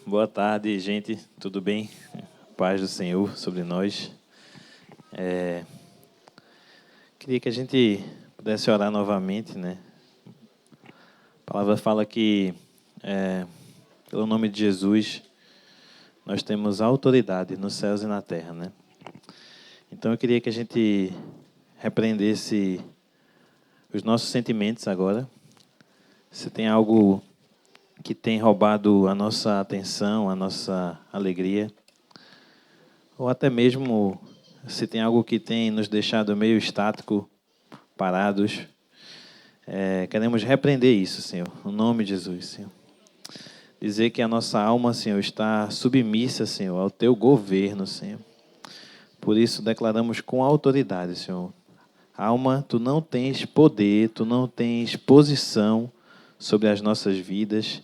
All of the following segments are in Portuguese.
Boa tarde, gente. Tudo bem? Paz do Senhor sobre nós. Queria que a gente pudesse orar novamente, né? A palavra fala que, pelo nome de Jesus, nós temos autoridade nos céus e na terra, né? Então, eu queria que a gente repreendesse os nossos sentimentos agora. Se tem algo que tem roubado a nossa atenção, a nossa alegria, ou até mesmo se tem algo que tem nos deixado meio estático, parados, queremos repreender isso, Senhor, no nome de Jesus, Senhor. Dizer que a nossa alma, Senhor, está submissa, Senhor, ao Teu governo, Senhor. Por isso declaramos com autoridade, Senhor. Alma, Tu não tens poder, Tu não tens posição sobre as nossas vidas.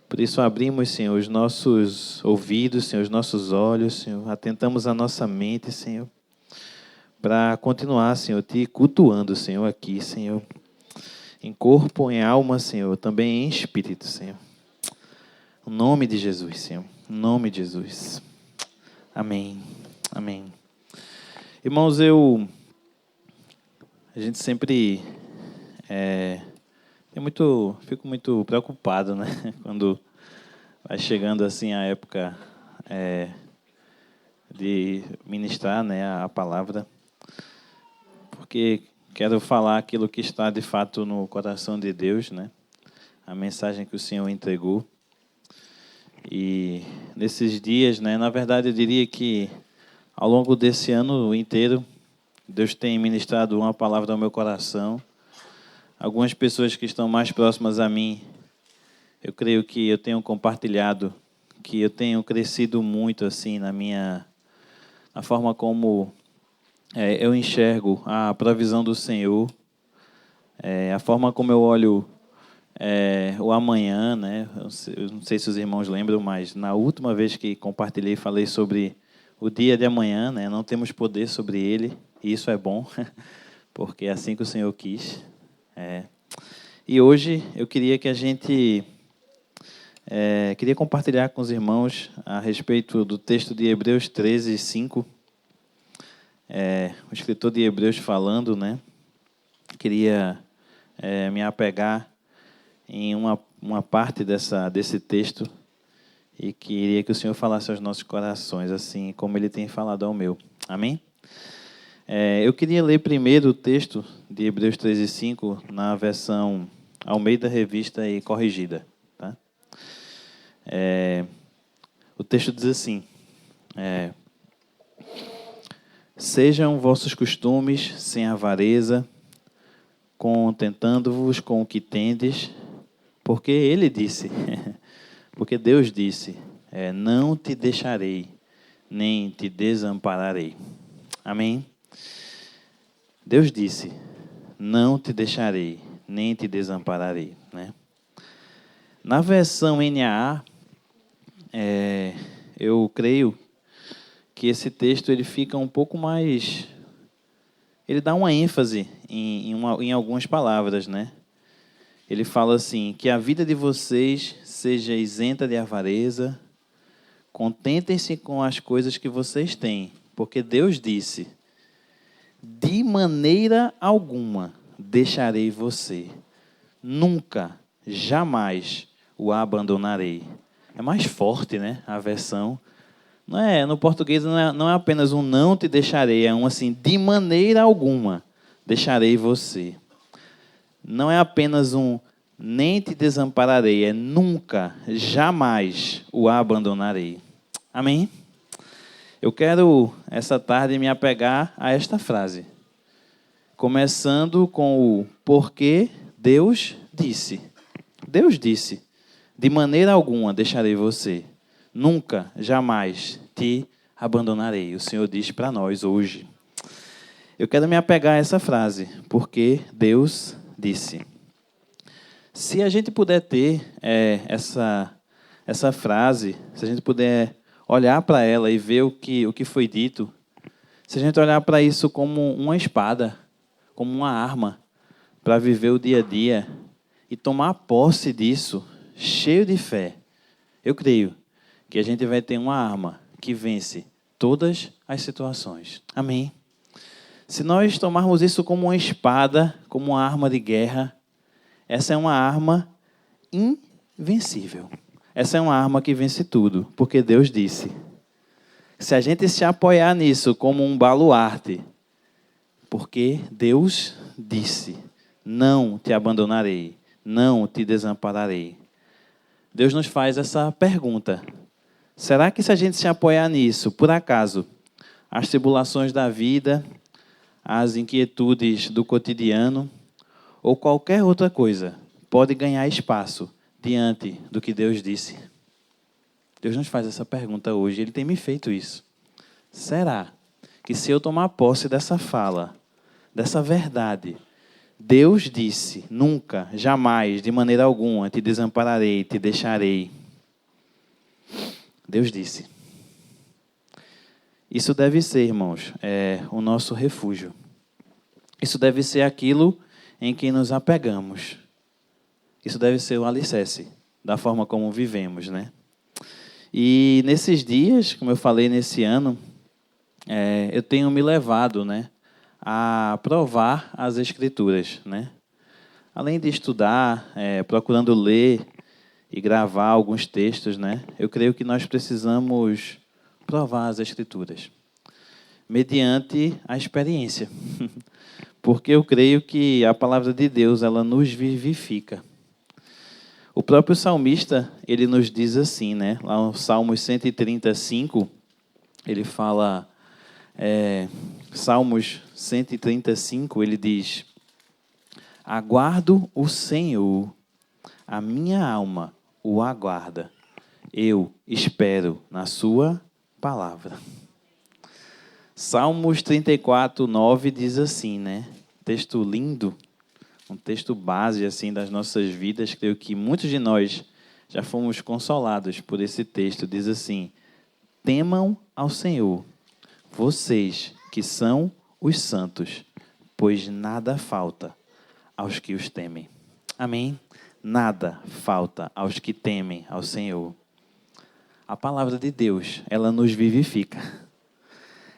Por isso abrimos, Senhor, os nossos ouvidos, Senhor, os nossos olhos, Senhor. Atentamos a nossa mente, Senhor, para continuar, Senhor, Te cultuando, Senhor, aqui, Senhor. Em corpo, em alma, Senhor, também em espírito, Senhor. Em nome de Jesus, Senhor. Em nome de Jesus. Amém. Amém. Irmãos, a gente sempre fico muito preocupado, né? Quando vai chegando assim a época de ministrar, né, a palavra, porque quero falar aquilo que está de fato no coração de Deus, né? A mensagem que o Senhor entregou. E nesses dias, né, na verdade eu diria que ao longo desse ano inteiro, Deus tem ministrado uma palavra ao meu coração. Algumas pessoas que estão mais próximas a mim, eu creio que eu tenho compartilhado, que eu tenho crescido muito assim na forma como eu enxergo a provisão do Senhor, a forma como eu olho o amanhã, né? Eu não sei se os irmãos lembram, mas na última vez que compartilhei, falei sobre o dia de amanhã, né? Não temos poder sobre ele, e isso é bom, porque é assim que o Senhor quis. E hoje eu queria que a gente queria compartilhar com os irmãos a respeito do texto de Hebreus 13, 5. O escritor de Hebreus falando, né? Queria me apegar em uma parte desse texto e queria que o Senhor falasse aos nossos corações, assim como Ele tem falado ao meu. Amém? Eu queria ler primeiro o texto de Hebreus 13, 5 na versão Almeida Revista e Corrigida. Tá? O texto diz assim: sejam vossos costumes sem avareza, contentando-vos com o que tendes, porque Ele disse, porque Deus disse, não te deixarei, nem te desampararei. Amém? Deus disse, não te deixarei, nem te desampararei. Né? Na versão NAA, eu creio que esse texto ele fica um pouco mais... Ele dá uma ênfase em algumas palavras, né? Ele fala assim, que a vida de vocês seja isenta de avareza, contentem-se com as coisas que vocês têm, porque Deus disse, de maneira alguma deixarei você, nunca, jamais o abandonarei. É mais forte, né, a versão. No português não é apenas um não te deixarei, é um assim, de maneira alguma deixarei você. Não é apenas um nem te desampararei, é nunca, jamais o abandonarei. Amém? Eu quero, essa tarde, me apegar a esta frase. Começando com o porque Deus disse. Deus disse, de maneira alguma deixarei você. Nunca, jamais te abandonarei. O Senhor diz para nós hoje. Eu quero me apegar a essa frase, porque Deus disse. Se a gente puder ter essa frase, se a gente puder olhar para ela e ver o que foi dito, se a gente olhar para isso como uma espada, como uma arma, para viver o dia a dia e tomar posse disso, cheio de fé, Eu creio que a gente vai ter uma arma que vence todas as situações. Amém? Se nós tomarmos isso como uma espada, como uma arma de guerra, essa é uma arma invencível. Essa é uma arma que vence tudo, porque Deus disse. Se a gente se apoiar nisso como um baluarte, porque Deus disse, não te abandonarei, não te desampararei. Deus nos faz essa pergunta. Será que se a gente se apoiar nisso, por acaso, as tribulações da vida, as inquietudes do cotidiano, ou qualquer outra coisa, pode ganhar espaço diante do que Deus disse? Deus nos faz essa pergunta hoje, Ele tem me feito isso. Será que se eu tomar posse dessa fala, dessa verdade, Deus disse, nunca, jamais, de maneira alguma, te desampararei, te deixarei. Deus disse. Isso deve ser, irmãos, o nosso refúgio. Isso deve ser aquilo em que nos apegamos. Isso deve ser o alicerce da forma como vivemos, né? E nesses dias, como eu falei nesse ano, eu tenho me levado, né, a provar as Escrituras, né? Além de estudar, procurando ler e gravar alguns textos, né? Eu creio que nós precisamos provar as Escrituras mediante a experiência, porque eu creio que a palavra de Deus ela nos vivifica. O próprio salmista ele nos diz assim, né? Lá no Salmos 135, ele fala, Salmos 135, ele diz: aguardo o Senhor, a minha alma o aguarda, eu espero na sua palavra. Salmos 34, 9 diz assim, né? Texto lindo, um texto base assim das nossas vidas. Creio que muitos de nós já fomos consolados por esse texto. Diz assim: temam ao Senhor, vocês que são os santos, pois nada falta aos que os temem. Amém? Nada falta aos que temem ao Senhor. A palavra de Deus, ela nos vivifica.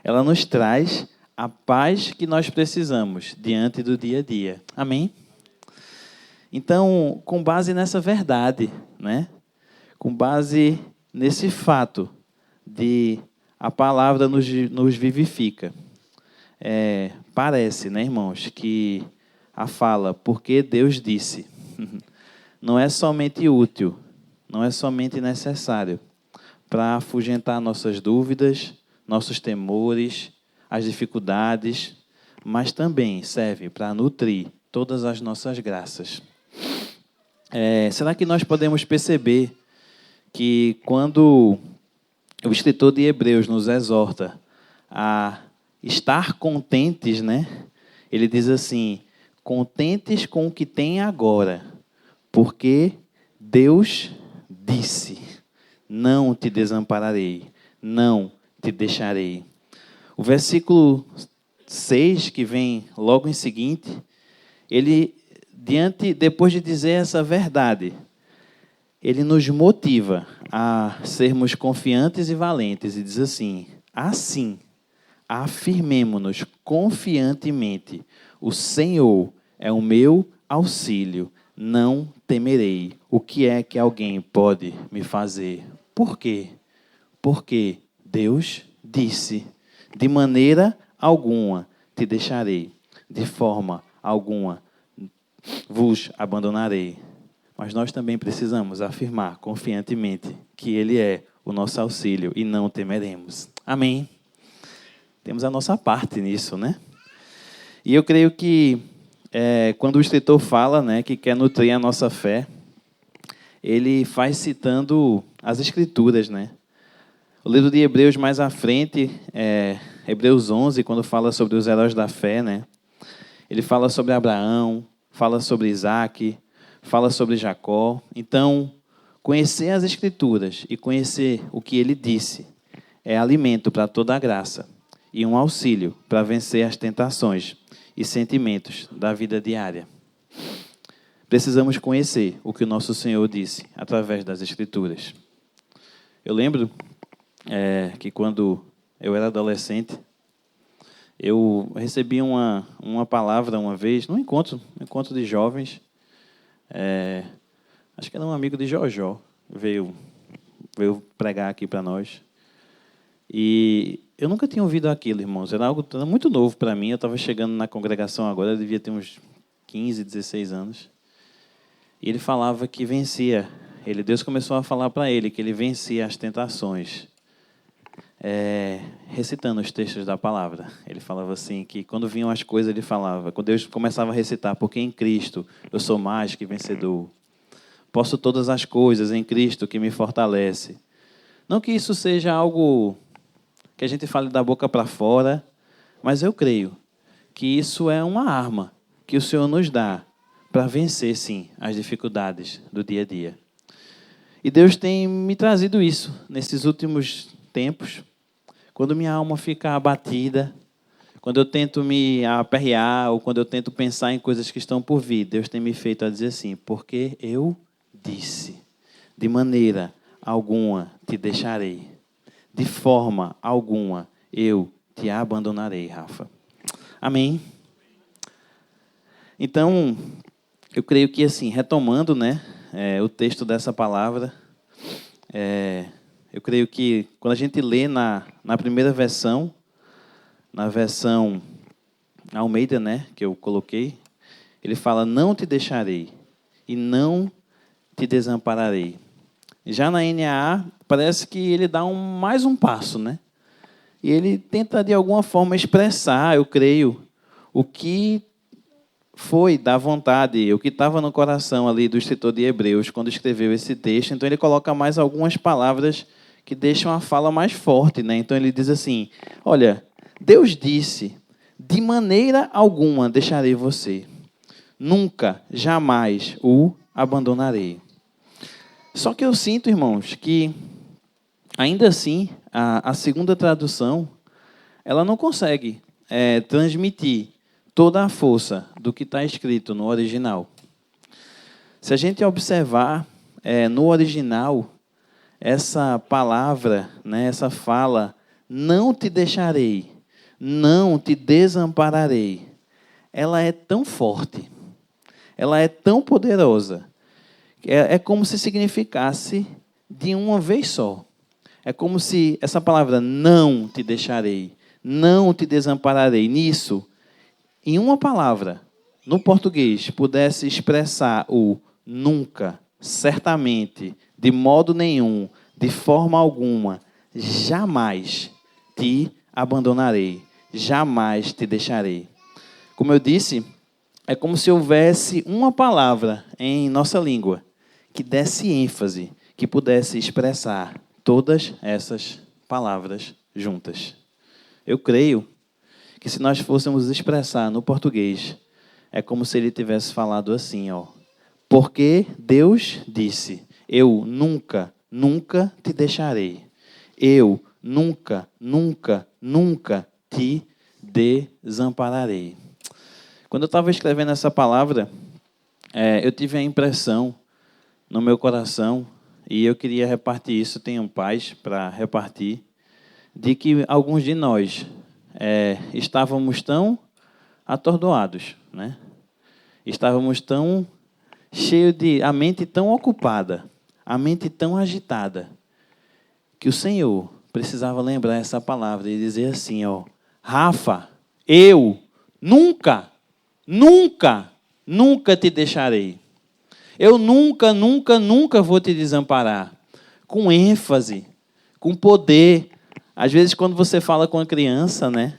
Ela nos traz a paz que nós precisamos diante do dia a dia. Amém? Então, com base nessa verdade, né? Com base nesse fato de a palavra nos vivifica, parece, né, irmãos, que a fala, porque Deus disse, não é somente útil, não é somente necessário para afugentar nossas dúvidas, nossos temores, as dificuldades, mas também serve para nutrir todas as nossas graças. Será que nós podemos perceber que quando o escritor de Hebreus nos exorta a estar contentes, né? Ele diz assim, contentes com o que tem agora, porque Deus disse, não te desampararei, não te deixarei. O versículo 6, que vem logo em seguinte, ele, depois de dizer essa verdade, ele nos motiva a sermos confiantes e valentes, e diz assim, assim, afirmemo-nos confiantemente, o Senhor é o meu auxílio, não temerei. O que é que alguém pode me fazer? Por quê? Porque Deus disse, de maneira alguma te deixarei, de forma alguma vos abandonarei. Mas nós também precisamos afirmar confiantemente que Ele é o nosso auxílio e não temeremos. Amém? Temos a nossa parte nisso, né? E eu creio que quando o escritor fala, né, que quer nutrir a nossa fé, ele faz citando as Escrituras, né? O livro de Hebreus mais à frente, Hebreus 11, quando fala sobre os heróis da fé, né? Ele fala sobre Abraão, fala sobre Isaac, fala sobre Jacó. Então, conhecer as Escrituras e conhecer o que ele disse é alimento para toda a graça e um auxílio para vencer as tentações e sentimentos da vida diária. Precisamos conhecer o que o nosso Senhor disse através das Escrituras. Eu lembro que quando eu era adolescente, eu recebi uma palavra uma vez, num encontro de jovens. Acho que era um amigo de Jojó, veio pregar aqui para nós. E eu nunca tinha ouvido aquilo, irmãos. Era algo muito novo para mim. Eu estava chegando na congregação agora, eu devia ter uns 15, 16 anos. E ele falava que vencia. Deus começou a falar para ele que ele vencia as tentações, recitando os textos da palavra. Ele falava assim, que quando vinham as coisas, ele falava, quando Deus começava a recitar, porque em Cristo eu sou mais que vencedor. Posso todas as coisas em Cristo que me fortalece. Não que isso seja algo que a gente fale da boca para fora, mas eu creio que isso é uma arma que o Senhor nos dá para vencer, sim, as dificuldades do dia a dia. E Deus tem me trazido isso nesses últimos tempos, quando minha alma fica abatida, quando eu tento me aperrear ou quando eu tento pensar em coisas que estão por vir, Deus tem me feito a dizer assim, porque eu disse, de maneira alguma te deixarei, de forma alguma eu te abandonarei, Rafa. Amém? Então, eu creio que, assim, retomando, né, o texto dessa palavra, eu creio que quando a gente lê na primeira versão, na versão Almeida, né, que eu coloquei, ele fala, não te deixarei e não te desampararei. Já na NAA, parece que ele dá mais um passo, né? E ele tenta, de alguma forma, expressar, eu creio, o que foi da vontade, o que estava no coração ali do escritor de Hebreus, quando escreveu esse texto. Então, ele coloca mais algumas palavras que deixam a fala mais forte, né? Então, ele diz assim, olha, Deus disse, de maneira alguma deixarei você. Nunca, jamais o abandonarei. Só que eu sinto, irmãos, que ainda assim, a segunda tradução, ela não consegue transmitir toda a força do que está escrito no original. Se a gente observar no original, essa palavra, né, essa fala, não te deixarei, não te desampararei, ela é tão forte, ela é tão poderosa, é como se significasse de uma vez só. É como se essa palavra, não te deixarei, não te desampararei, nisso, em uma palavra, no português, pudesse expressar o nunca, certamente, de modo nenhum, de forma alguma, jamais te abandonarei, jamais te deixarei. Como eu disse, é como se houvesse uma palavra em nossa língua que desse ênfase, que pudesse expressar todas essas palavras juntas. Eu creio que se nós fôssemos expressar no português, é como se ele tivesse falado assim, ó. Porque Deus disse, eu nunca, nunca te deixarei. Eu nunca, nunca, nunca te desampararei. Quando eu estava escrevendo essa palavra, eu tive a impressão no meu coração, e eu queria repartir isso, tenho paz para repartir, de que alguns de nós estávamos tão atordoados, né? Estávamos tão cheios a mente tão ocupada, a mente tão agitada, que o Senhor precisava lembrar essa palavra e dizer assim, ó, Rafa, eu nunca, nunca, nunca te deixarei. Eu nunca, nunca, nunca vou te desamparar. Com ênfase, com poder. Às vezes, quando você fala com a criança, né,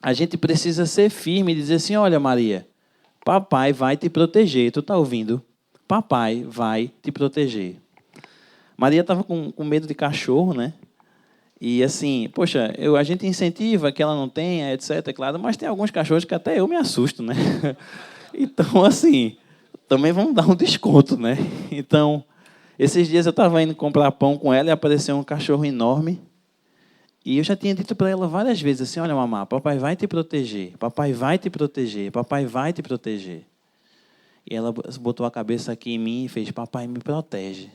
a gente precisa ser firme e dizer assim, olha, Maria, papai vai te proteger. Tu está ouvindo? Papai vai te proteger. Maria estava com medo de cachorro, né? E assim, poxa, a gente incentiva que ela não tenha, etc, é claro, mas tem alguns cachorros que até eu me assusto, né? Então, assim, também vamos dar um desconto, né? Então, esses dias eu estava indo comprar pão com ela e apareceu um cachorro enorme. E eu já tinha dito para ela várias vezes assim, olha, mamá, papai vai te proteger, papai vai te proteger, papai vai te proteger. E ela botou a cabeça aqui em mim e fez, papai me protege.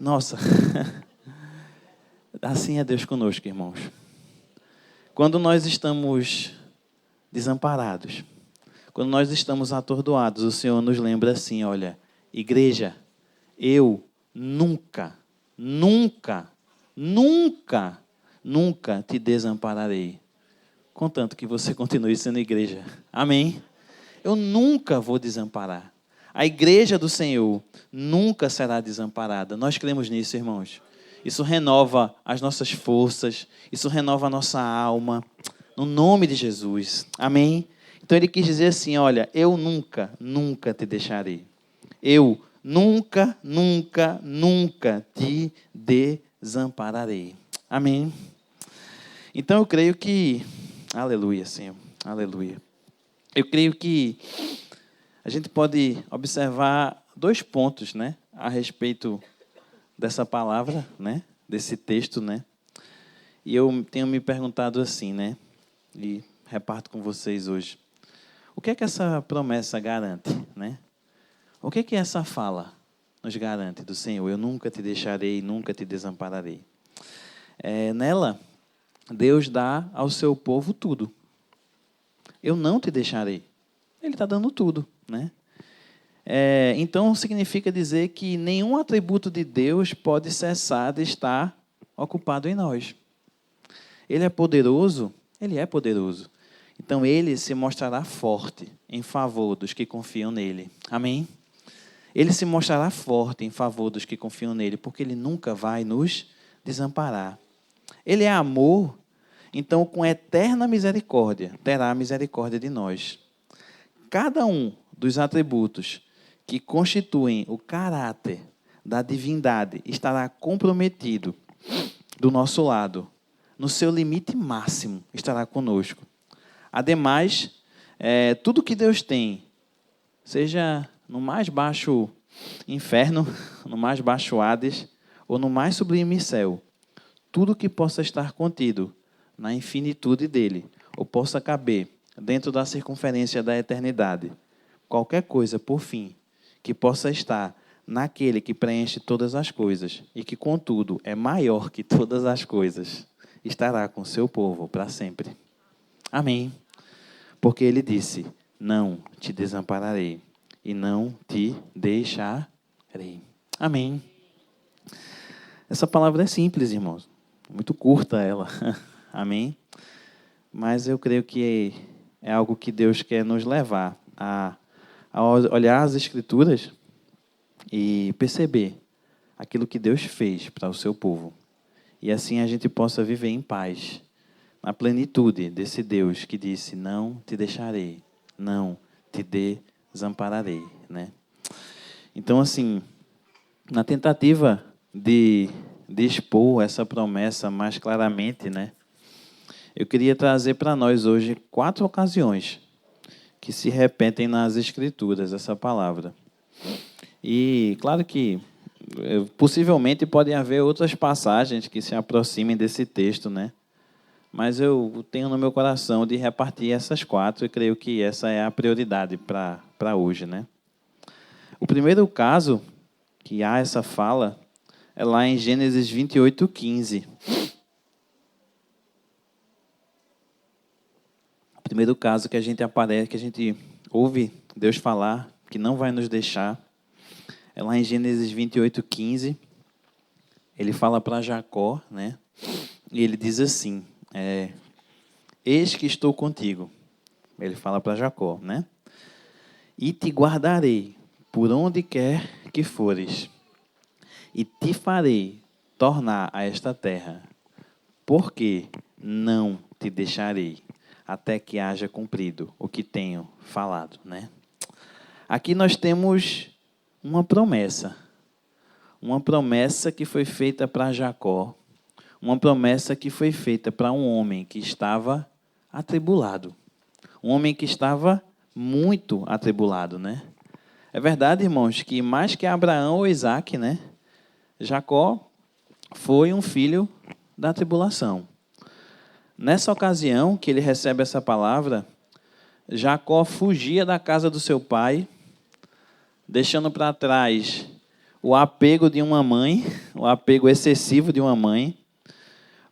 Nossa, assim é Deus conosco, irmãos. Quando nós estamos desamparados, quando nós estamos atordoados, o Senhor nos lembra assim, olha, igreja, eu nunca te desampararei, contanto que você continue sendo igreja. Amém? Eu nunca vou desamparar. A igreja do Senhor nunca será desamparada. Nós cremos nisso, irmãos. Isso renova as nossas forças, isso renova a nossa alma, no nome de Jesus. Amém? Então ele quis dizer assim, olha, eu nunca te deixarei. Eu nunca te desampararei. Amém? Então eu creio que, aleluia, Senhor, aleluia. Eu creio que a gente pode observar 2 pontos, né, a respeito dessa palavra, né, desse texto, né. E eu tenho me perguntado assim, né, e reparto com vocês hoje. O que é que essa promessa garante, né? O que é que essa fala nos garante do Senhor? Eu nunca te deixarei, nunca te desampararei. Nela, Deus dá ao seu povo tudo. Eu não te deixarei. Ele está dando tudo, né? Então, significa dizer que nenhum atributo de Deus pode cessar de estar ocupado em nós. Ele é poderoso? Ele é poderoso. Então, ele se mostrará forte em favor dos que confiam nele. Amém? Ele se mostrará forte em favor dos que confiam nele, porque ele nunca vai nos desamparar. Ele é amor, então, com eterna misericórdia, terá misericórdia de nós. Cada um dos atributos que constituem o caráter da divindade estará comprometido do nosso lado. No seu limite máximo estará conosco. Ademais, tudo que Deus tem, seja no mais baixo inferno, no mais baixo Hades, ou no mais sublime céu, tudo que possa estar contido na infinitude dele, ou possa caber dentro da circunferência da eternidade, qualquer coisa, por fim, que possa estar naquele que preenche todas as coisas e que, contudo, é maior que todas as coisas, estará com seu povo para sempre. Amém. Porque ele disse, não te desampararei e não te deixarei. Amém. Essa palavra é simples, irmãos. Muito curta ela. Amém. Mas eu creio que é algo que Deus quer nos levar a olhar as Escrituras e perceber aquilo que Deus fez para o seu povo. E assim a gente possa viver em paz, na plenitude desse Deus que disse, não te deixarei, não te desampararei, né? Então, assim, na tentativa de expor essa promessa mais claramente, né? Eu queria trazer para nós hoje 4 ocasiões que se repetem nas Escrituras, essa palavra. E, claro que, possivelmente, podem haver outras passagens que se aproximem desse texto, né? Mas eu tenho no meu coração de repartir essas 4 e creio que essa é a prioridade para hoje, né? O primeiro caso que há essa fala é lá em Gênesis 28:15. O primeiro caso que a gente ouve Deus falar, que não vai nos deixar, é lá em Gênesis 28:15. Ele fala para Jacó, né? E ele diz assim, eis que estou contigo. Ele fala para Jacó, né? E te guardarei por onde quer que fores, e te farei tornar a esta terra, porque não te deixarei, até que haja cumprido o que tenho falado, né? Aqui nós temos uma promessa que foi feita para Jacó, uma promessa que foi feita para um homem que estava atribulado, um homem que estava muito atribulado, né? É verdade, irmãos, que mais que Abraão ou Isaac, né? Jacó foi um filho da tribulação. Nessa ocasião que ele recebe essa palavra, Jacó fugia da casa do seu pai, deixando para trás o apego de uma mãe, o apego excessivo de uma mãe,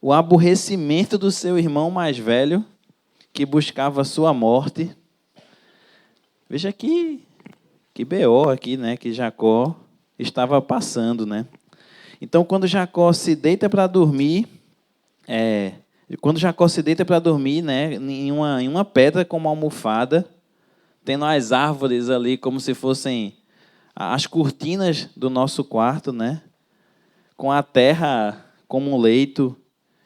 o aborrecimento do seu irmão mais velho, que buscava sua morte. Veja que BO aqui, né, que Jacó estava passando, né? Então, quando Jacó se deita para dormir, né, em uma pedra como almofada, tendo as árvores ali como se fossem as cortinas do nosso quarto, né, com a terra como um leito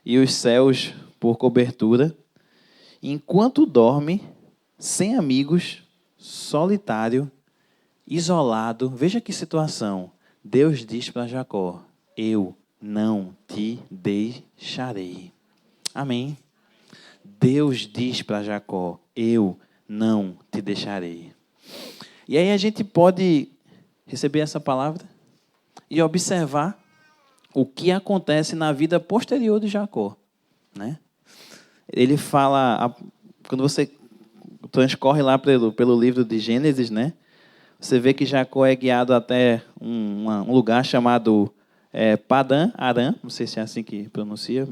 e os céus por cobertura, enquanto dorme, sem amigos, solitário, isolado. Veja que situação. Deus diz para Jacó: eu não te deixarei. Amém. Deus diz para Jacó: eu não te deixarei. E aí a gente pode receber essa palavra e observar o que acontece na vida posterior de Jacó, né? Ele fala, quando você transcorre lá pelo livro de Gênesis, né? Você vê que Jacó é guiado até um lugar chamado Padã Aram, não sei se é assim que pronuncia,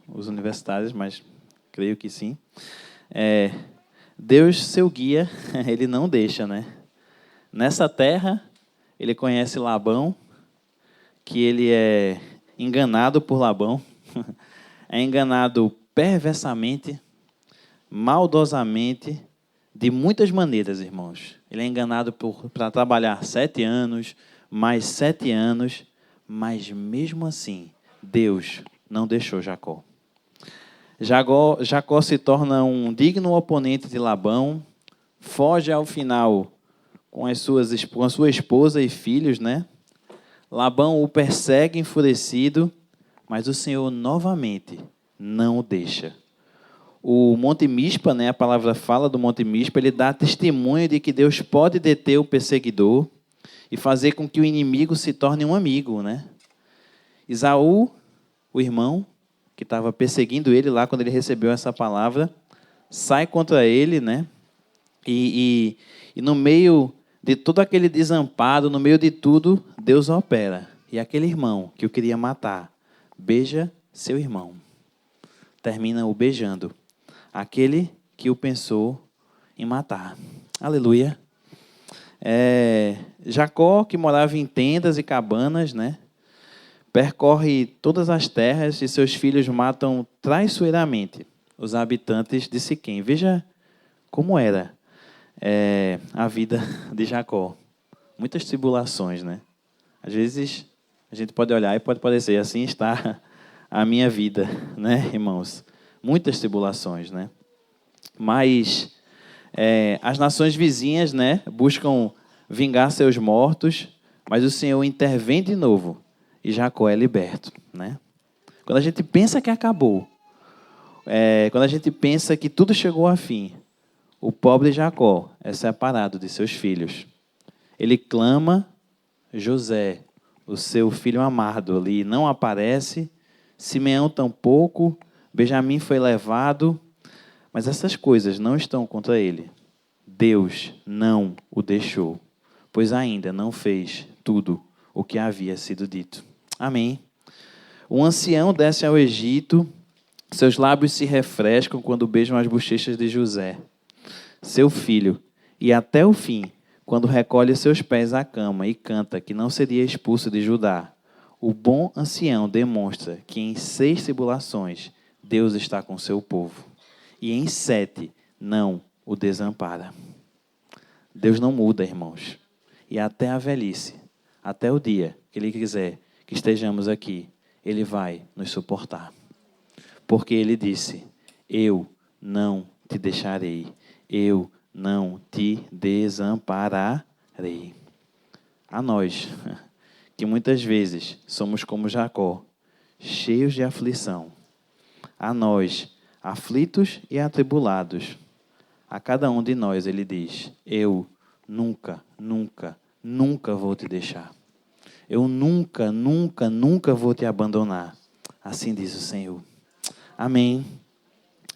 os universitários, mas creio que sim. Deus, seu guia, ele não deixa, né? Nessa terra, ele conhece Labão, que ele é enganado por Labão, é enganado perversamente, maldosamente, de muitas maneiras, irmãos. Ele é enganado para trabalhar 7 anos, mais 7 anos, mas mesmo assim, Deus não deixou Jacó. Jacó se torna um digno oponente de Labão, foge ao final com a sua esposa e filhos, né? Labão o persegue enfurecido, mas o Senhor novamente não o deixa. O Monte Mispa, né, a palavra fala do Monte Mispa, ele dá testemunho de que Deus pode deter o perseguidor e fazer com que o inimigo se torne um amigo, né? Esaú, o irmão, que estava perseguindo ele lá quando ele recebeu essa palavra, sai contra ele, né? E no meio de todo aquele desamparo, no meio de tudo, Deus opera. E aquele irmão que o queria matar, beija seu irmão. Termina o beijando. Aquele que o pensou em matar. Aleluia. Jacó, que morava em tendas e cabanas, né? Percorre todas as terras e seus filhos matam traiçoeiramente os habitantes de Siquém. Veja como era a vida de Jacó. Muitas tribulações, né? Às vezes a gente pode olhar e pode parecer, assim está a minha vida, né, irmãos? Muitas tribulações, né? Mas as nações vizinhas, né, buscam vingar seus mortos, mas o Senhor intervém de novo e Jacó é liberto, né? Quando a gente pensa que acabou, quando a gente pensa que tudo chegou ao fim, o pobre Jacó é separado de seus filhos. Ele clama José, o seu filho amado, ali não aparece, Simeão tampouco, Benjamim foi levado, mas essas coisas não estão contra ele. Deus não o deixou, pois ainda não fez tudo o que havia sido dito. Amém. O ancião desce ao Egito, seus lábios se refrescam quando beijam as bochechas de José, seu filho, e até o fim, quando recolhe seus pés à cama e canta que não seria expulso de Judá. O bom ancião demonstra que em 6 tribulações Deus está com seu povo, e em 7 não o desampara. Deus não muda, irmãos. E até a velhice, até o dia que Ele quiser que estejamos aqui, Ele vai nos suportar. Porque Ele disse: eu não te deixarei, eu não te desampararei. A nós, que muitas vezes somos como Jacó, cheios de aflição, a nós, aflitos e atribulados, a cada um de nós Ele diz: eu nunca, nunca, nunca vou te deixar. Eu nunca, nunca, nunca vou te abandonar. Assim diz o Senhor. Amém.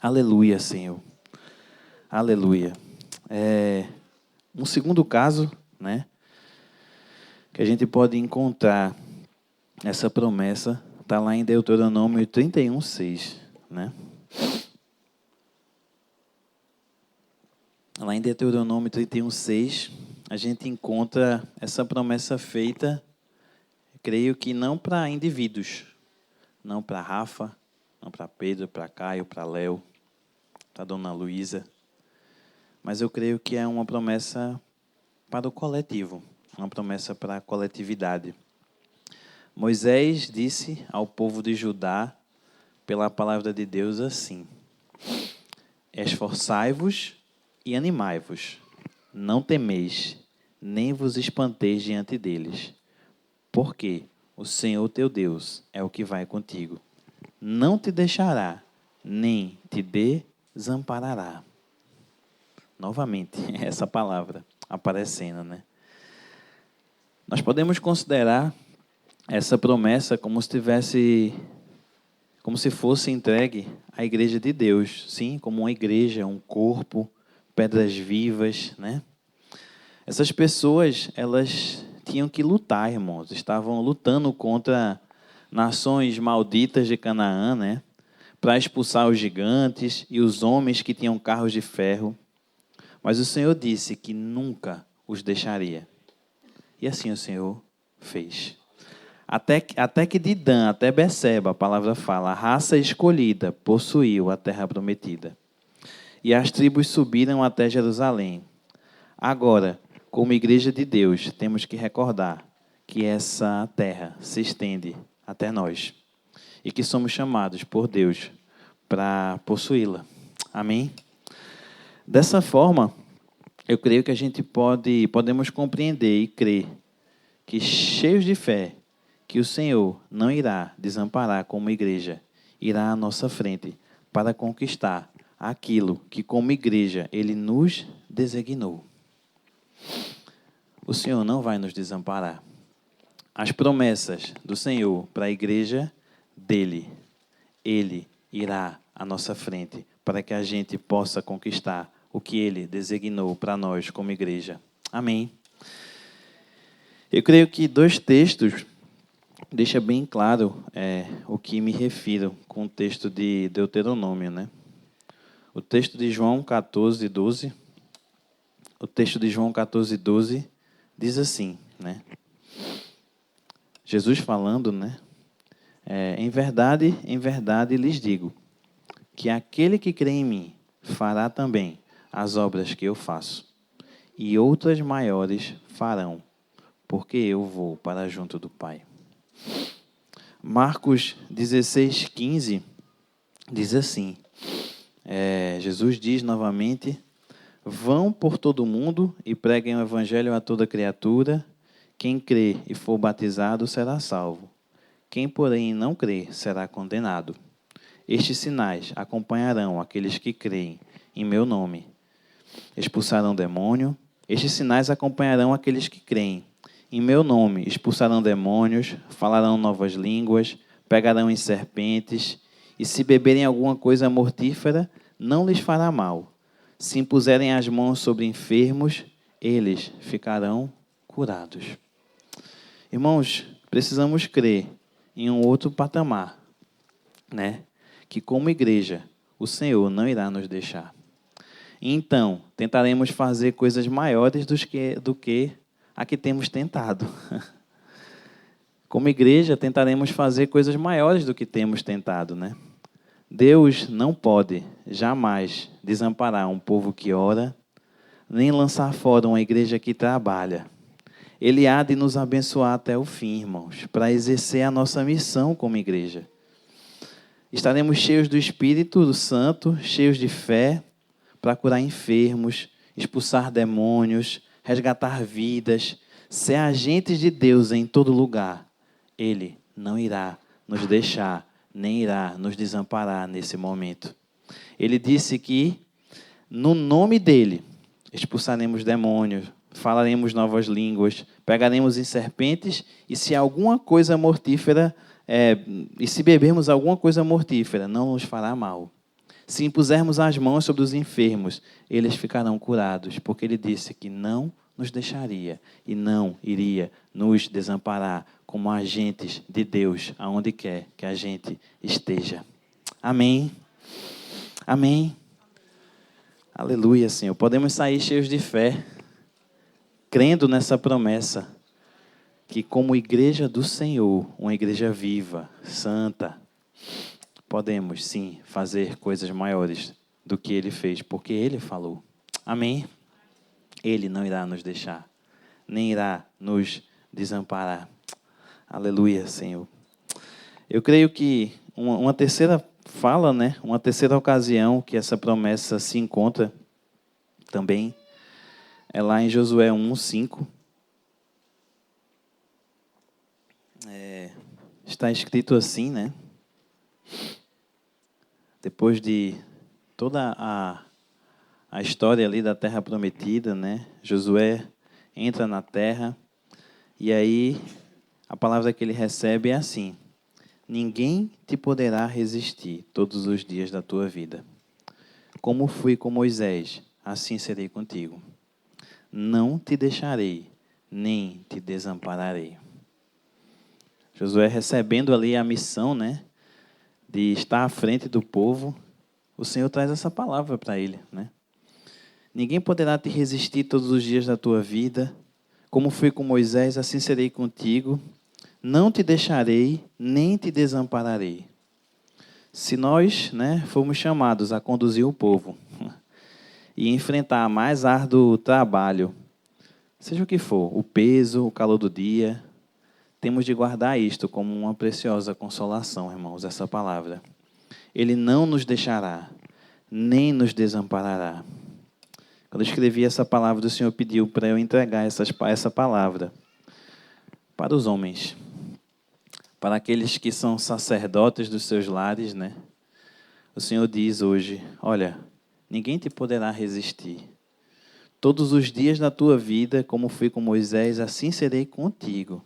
Aleluia, Senhor. Aleluia. Um segundo caso, né? que a gente pode encontrar essa promessa, está lá em Deuteronômio 31:6, né? Lá em Deuteronômio 31:6, a gente encontra essa promessa feita, creio que não para indivíduos, não para Rafa, não para Pedro, para Caio, para Léo, para Dona Luísa, mas eu creio que é uma promessa para o coletivo, uma promessa para a coletividade. Moisés disse ao povo de Judá, pela palavra de Deus, assim: esforçai-vos e animai-vos, não temeis, nem vos espanteis diante deles, porque o Senhor teu Deus é o que vai contigo. Não te deixará, nem te desamparará. Novamente, essa palavra aparecendo, né? Nós podemos considerar essa promessa como se fosse entregue à igreja de Deus, sim, como uma igreja, um corpo, pedras vivas, né? Essas pessoas, elas tinham que lutar, irmãos, estavam lutando contra nações malditas de Canaã, né? Para expulsar os gigantes e os homens que tinham carros de ferro. Mas o Senhor disse que nunca os deixaria. E assim o Senhor fez. Até que de Dan até Beceba, a palavra fala, a raça escolhida possuiu a terra prometida. E as tribos subiram até Jerusalém. Agora, como igreja de Deus, temos que recordar que essa terra se estende até nós. E que somos chamados por Deus para possuí-la. Amém? Dessa forma, eu creio que a gente podemos compreender e crer que, cheios de fé, que o Senhor não irá desamparar como igreja, irá à nossa frente para conquistar aquilo que, como igreja, Ele nos designou. O Senhor não vai nos desamparar. As promessas do Senhor para a igreja dele, Ele irá à nossa frente para que a gente possa conquistar o que Ele designou para nós como igreja. Amém. Eu creio que 2 textos deixam bem claro o que me refiro com o texto de Deuteronômio, né? O texto de João 14:12. O texto de João 14:12 diz assim, né? Jesus falando, né? Em verdade lhes digo, que aquele que crê em mim fará também as obras que eu faço, e outras maiores farão, porque eu vou para junto do Pai. Marcos 16:15 diz assim, Jesus diz novamente, vão por todo o mundo e preguem o evangelho a toda criatura, quem crê e for batizado será salvo, quem porém não crê será condenado. Estes sinais acompanharão aqueles que creem em meu nome. Expulsarão demônio. Estes sinais acompanharão aqueles que creem. Em meu nome expulsarão demônios, falarão novas línguas, pegarão em serpentes, e se beberem alguma coisa mortífera, não lhes fará mal. Se impuserem as mãos sobre enfermos, eles ficarão curados. Irmãos, precisamos crer em um outro patamar, né? Que como igreja, o Senhor não irá nos deixar. Então, tentaremos fazer coisas maiores do que a que temos tentado. Como igreja, tentaremos fazer coisas maiores do que temos tentado, né? Deus não pode jamais desamparar um povo que ora, nem lançar fora uma igreja que trabalha. Ele há de nos abençoar até o fim, irmãos, para exercer a nossa missão como igreja. Estaremos cheios do Espírito Santo, cheios de fé, para curar enfermos, expulsar demônios, resgatar vidas, ser agentes de Deus em todo lugar. Ele não irá nos deixar, nem irá nos desamparar nesse momento. Ele disse que, no nome dele, expulsaremos demônios, falaremos novas línguas, pegaremos em serpentes, e se alguma coisa mortífera, e se bebermos alguma coisa mortífera, não nos fará mal. Se impusermos as mãos sobre os enfermos, eles ficarão curados, porque ele disse que não nos deixaria e não iria nos desamparar como agentes de Deus, aonde quer que a gente esteja. Amém? Amém? Aleluia, Senhor. Podemos sair cheios de fé, crendo nessa promessa, que como igreja do Senhor, uma igreja viva, santa, podemos sim fazer coisas maiores do que Ele fez, porque Ele falou. Amém? Ele não irá nos deixar, nem irá nos desamparar. Aleluia, Senhor. Eu creio que uma terceira fala, né? Uma terceira ocasião que essa promessa se encontra também é lá em Josué 1:5. Está escrito assim, né? Depois de toda a história ali da terra prometida, né? Josué entra na terra e aí a palavra que ele recebe é assim: ninguém te poderá resistir todos os dias da tua vida. Como fui com Moisés, assim serei contigo. Não te deixarei, nem te desampararei. Josué recebendo ali a missão, né, de estar à frente do povo, o Senhor traz essa palavra para ele, né? Ninguém poderá te resistir todos os dias da tua vida. Como fui com Moisés, assim serei contigo. Não te deixarei, nem te desampararei. Se nós, né, fomos chamados a conduzir o povo e enfrentar mais árduo trabalho, seja o que for, o peso, o calor do dia, temos de guardar isto como uma preciosa consolação, irmãos, essa palavra. Ele não nos deixará, nem nos desamparará. Quando eu escrevi essa palavra, o Senhor pediu para eu entregar essa palavra para os homens, para aqueles que são sacerdotes dos seus lares, né? O Senhor diz hoje: olha, ninguém te poderá resistir. Todos os dias da tua vida, como fui com Moisés, assim serei contigo.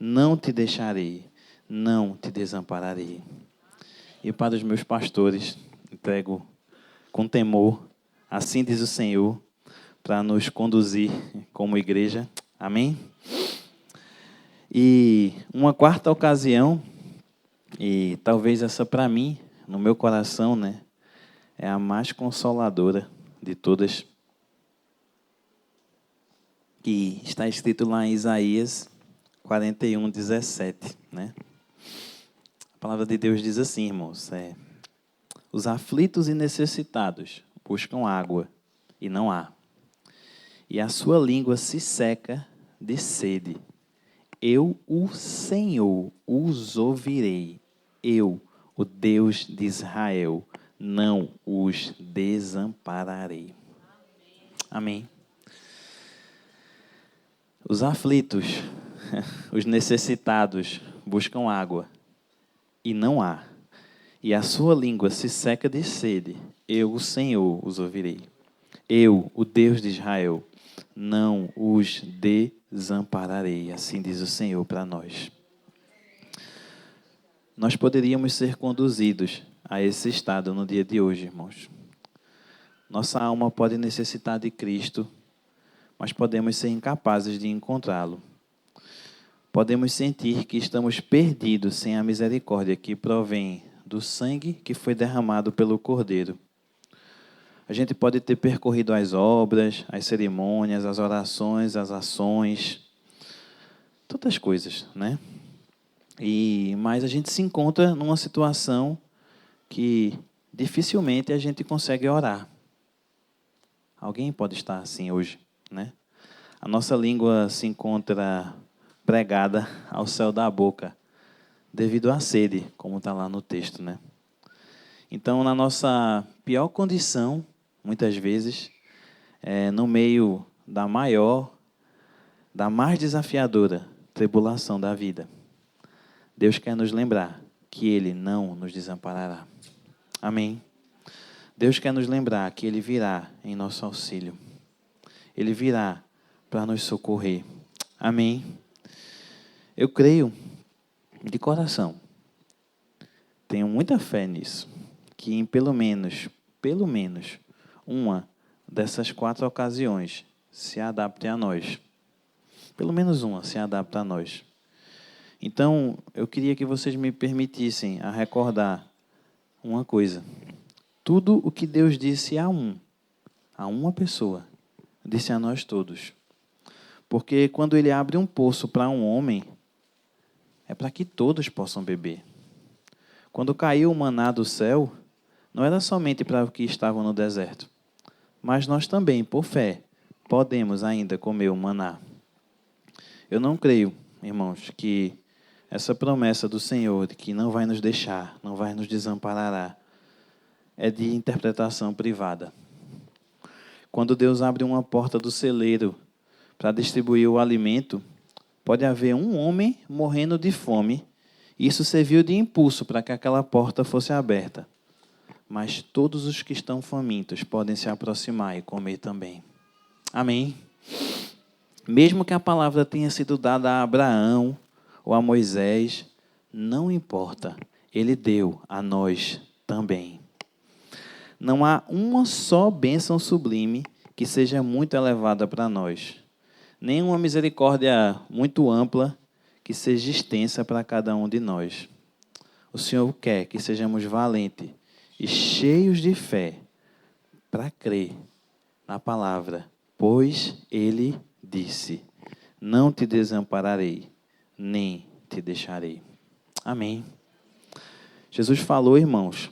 Não te deixarei, não te desampararei. E para os meus pastores, entrego com temor, assim diz o Senhor, para nos conduzir como igreja. Amém? E uma quarta ocasião, e talvez essa para mim, no meu coração, né, é a mais consoladora de todas, que está escrito lá em Isaías 41:17, né? A palavra de Deus diz assim, irmãos, os aflitos e necessitados buscam água e não há, e a sua língua se seca de sede. Eu, o Senhor, os ouvirei. Eu, o Deus de Israel, não os desampararei. Amém. Os aflitos, os necessitados buscam água e não há, e a sua língua se seca de sede. Eu, o Senhor, os ouvirei. Eu, o Deus de Israel, não os desampararei. Assim diz o Senhor para nós. Nós poderíamos ser conduzidos a esse estado no dia de hoje, irmãos. Nossa alma pode necessitar de Cristo, mas podemos ser incapazes de encontrá-lo. Podemos sentir que estamos perdidos sem a misericórdia que provém do sangue que foi derramado pelo Cordeiro. A gente pode ter percorrido as obras, as cerimônias, as orações, as ações, tantas coisas, né? Mas a gente se encontra numa situação que dificilmente a gente consegue orar. Alguém pode estar assim hoje, né? A nossa língua se encontra pregada ao céu da boca, devido à sede, como está lá no texto, né? Então, na nossa pior condição, muitas vezes, no meio da mais desafiadora tribulação da vida, Deus quer nos lembrar que Ele não nos desamparará. Amém? Deus quer nos lembrar que Ele virá em nosso auxílio. Ele virá para nos socorrer. Amém? Eu creio de coração, tenho muita fé nisso, que em pelo menos uma dessas 4 ocasiões, se adapte a nós. Pelo menos uma se adapta a nós. Então, eu queria que vocês me permitissem a recordar uma coisa. Tudo o que Deus disse a uma pessoa, disse a nós todos. Porque quando Ele abre um poço para um homem, é para que todos possam beber. Quando caiu o maná do céu, não era somente para os que estavam no deserto, mas nós também, por fé, podemos ainda comer o maná. Eu não creio, irmãos, que essa promessa do Senhor de que não vai nos deixar, não vai nos desamparar, é de interpretação privada. Quando Deus abre uma porta do celeiro para distribuir o alimento, pode haver um homem morrendo de fome. Isso serviu de impulso para que aquela porta fosse aberta. Mas todos os que estão famintos podem se aproximar e comer também. Amém? Mesmo que a palavra tenha sido dada a Abraão ou a Moisés, não importa, Ele deu a nós também. Não há uma só bênção sublime que seja muito elevada para nós. Nem uma misericórdia muito ampla que seja extensa para cada um de nós. O Senhor quer que sejamos valentes e cheios de fé para crer na palavra, pois Ele disse: não te desampararei, nem te deixarei. Amém. Jesus falou, irmãos,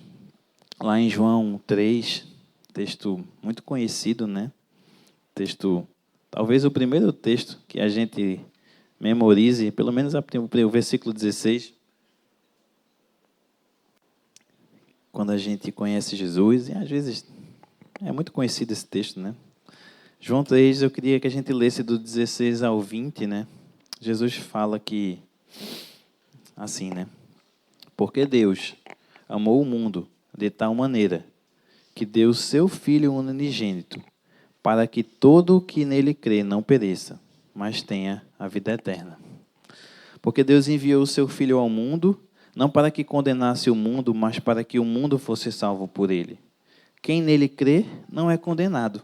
lá em João 3, texto muito conhecido, né? Texto, talvez o primeiro texto que a gente memorize, pelo menos o versículo 16. Quando a gente conhece Jesus, e às vezes é muito conhecido esse texto, né? João 3, eu queria que a gente lesse do 16 ao 20, né? Jesus fala que, assim, né? Porque Deus amou o mundo de tal maneira que deu o seu Filho unigênito, para que todo o que nele crê não pereça, mas tenha a vida eterna. Porque Deus enviou o seu Filho ao mundo, não para que condenasse o mundo, mas para que o mundo fosse salvo por ele. Quem nele crê não é condenado,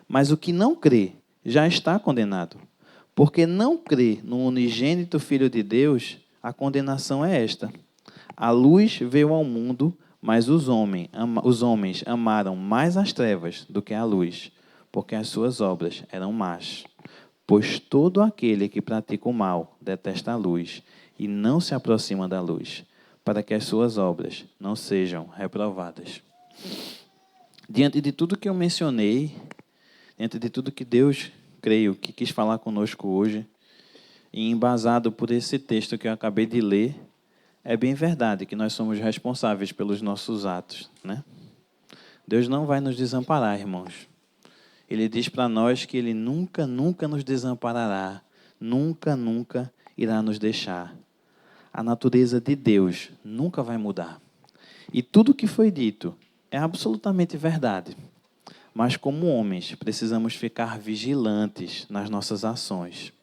mas o que não crê já está condenado. Porque não crê no unigênito Filho de Deus, a condenação é esta: a luz veio ao mundo, mas os homens amaram mais as trevas do que a luz, porque as suas obras eram más. Pois todo aquele que pratica o mal detesta a luz e não se aproxima da luz, para que as suas obras não sejam reprovadas. Diante de tudo que eu mencionei, diante de tudo que Deus, creio, que quis falar conosco hoje, e embasado por esse texto que eu acabei de ler, é bem verdade que nós somos responsáveis pelos nossos atos, né? Deus não vai nos desamparar, irmãos. Ele diz para nós que Ele nunca, nunca nos desamparará, nunca, nunca irá nos deixar. A natureza de Deus nunca vai mudar. E tudo que foi dito é absolutamente verdade. Mas como homens, precisamos ficar vigilantes nas nossas ações,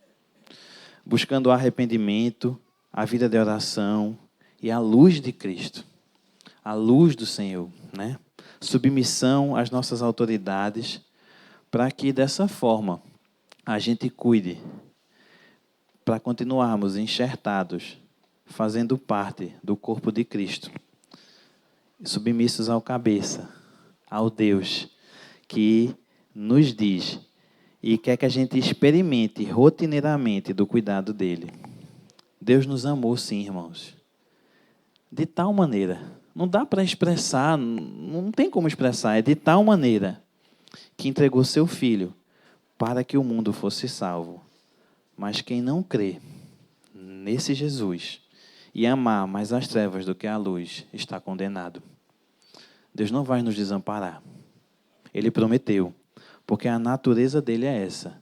buscando o arrependimento, a vida de oração e a luz de Cristo, a luz do Senhor, né? Submissão às nossas autoridades, para que dessa forma a gente cuide, para continuarmos enxertados, fazendo parte do corpo de Cristo, submissos ao cabeça, ao Deus que nos diz e quer que a gente experimente rotineiramente do cuidado dele. Deus nos amou sim, irmãos, de tal maneira, não dá para expressar, não tem como expressar, é de tal maneira que entregou seu Filho para que o mundo fosse salvo. Mas quem não crê nesse Jesus e amar mais as trevas do que a luz está condenado. Deus não vai nos desamparar. Ele prometeu, porque a natureza dele é essa.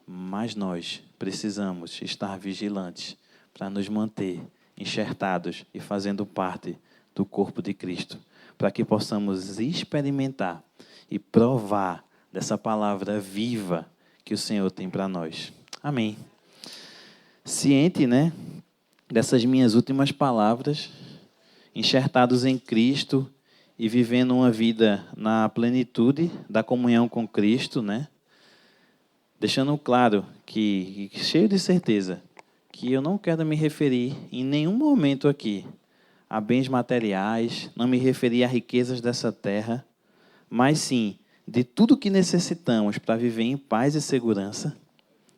Mas nós precisamos estar vigilantes para nos manter enxertados e fazendo parte do corpo de Cristo, para que possamos experimentar e provar dessa palavra viva que o Senhor tem para nós. Amém. Ciente, né, dessas minhas últimas palavras, enxertados em Cristo e vivendo uma vida na plenitude da comunhão com Cristo, né? deixando claro que cheio de certeza, que eu não quero me referir em nenhum momento aqui a bens materiais, não me referir a riquezas dessa terra, mas sim de tudo que necessitamos para viver em paz e segurança,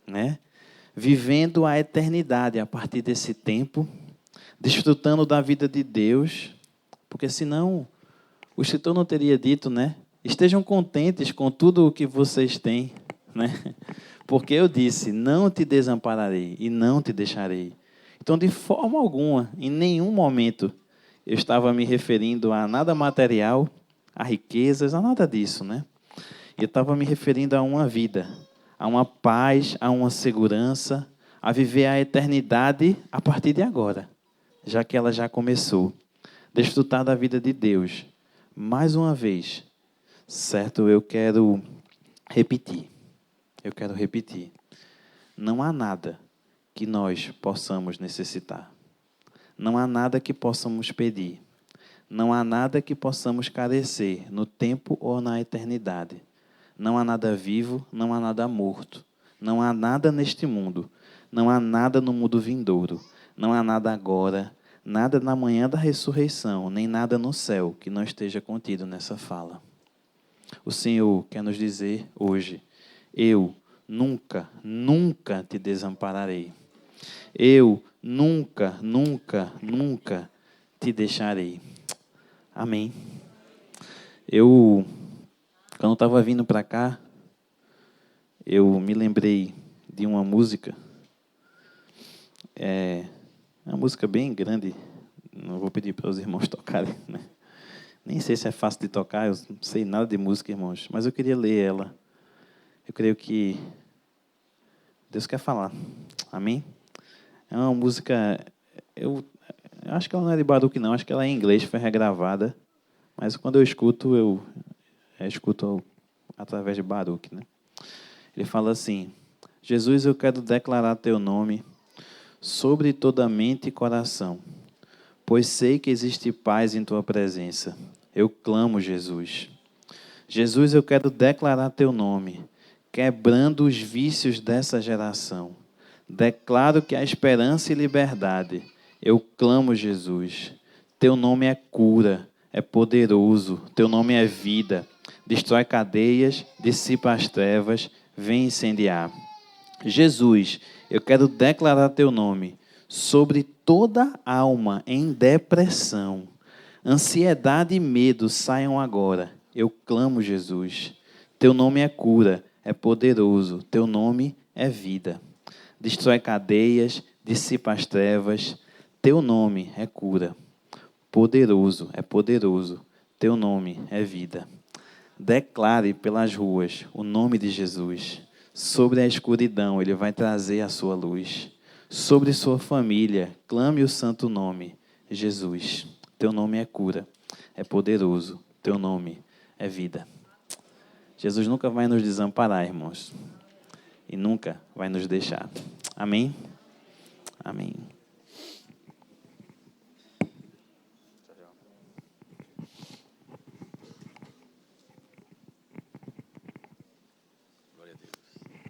né? Vivendo a eternidade a partir desse tempo, desfrutando da vida de Deus, porque senão o escritor não teria dito, né? Estejam contentes com tudo o que vocês têm, né? Porque eu disse, não te desampararei e não te deixarei. Então, de forma alguma, em nenhum momento, eu estava me referindo a nada material, a riquezas, a nada disso, né? Eu estava me referindo a uma vida, a uma paz, a uma segurança, a viver a eternidade a partir de agora, já que ela já começou. Desfrutar da vida de Deus. Mais uma vez, certo? Eu quero repetir. Não há nada que nós possamos necessitar. Não há nada que possamos pedir. Não há nada que possamos carecer no tempo ou na eternidade. Não há nada vivo, não há nada morto. Não há nada neste mundo. Não há nada no mundo vindouro. Não há nada agora, nada na manhã da ressurreição, nem nada no céu que não esteja contido nessa fala. O Senhor quer nos dizer hoje, eu nunca, nunca te desampararei. Eu nunca, nunca, nunca te deixarei. Amém. Quando estava vindo para cá, eu me lembrei de uma música. É uma música bem grande. Não vou pedir para os irmãos tocarem, né? Nem sei se é fácil de tocar, eu não sei nada de música, irmãos. Mas eu queria ler ela. Eu creio que Deus quer falar. Amém? É uma música... Eu acho que ela não é de Baruch, não. Acho que ela é em inglês, foi regravada. Mas quando eu escuto através de Baruch, né? Ele fala assim: Jesus, eu quero declarar teu nome sobre toda mente e coração, pois sei que existe paz em tua presença. Eu clamo, Jesus. Jesus, eu quero declarar teu nome, quebrando os vícios dessa geração. Declaro que há esperança e liberdade. Eu clamo, Jesus. Teu nome é cura, é poderoso. Teu nome é vida. Destrói cadeias, dissipa as trevas, vem incendiar. Jesus, eu quero declarar teu nome sobre toda alma em depressão. Ansiedade e medo saiam agora. Eu clamo, Jesus. Teu nome é cura, é poderoso. Teu nome é vida. Destrói cadeias, dissipa as trevas. Teu nome é cura. Poderoso, é poderoso. Teu nome é vida. Declare pelas ruas o nome de Jesus. Sobre a escuridão, Ele vai trazer a sua luz. Sobre sua família, clame o santo nome, Jesus. Teu nome é cura, é poderoso. Teu nome é vida. Jesus nunca vai nos desamparar, irmãos. E nunca vai nos deixar. Amém? Amém.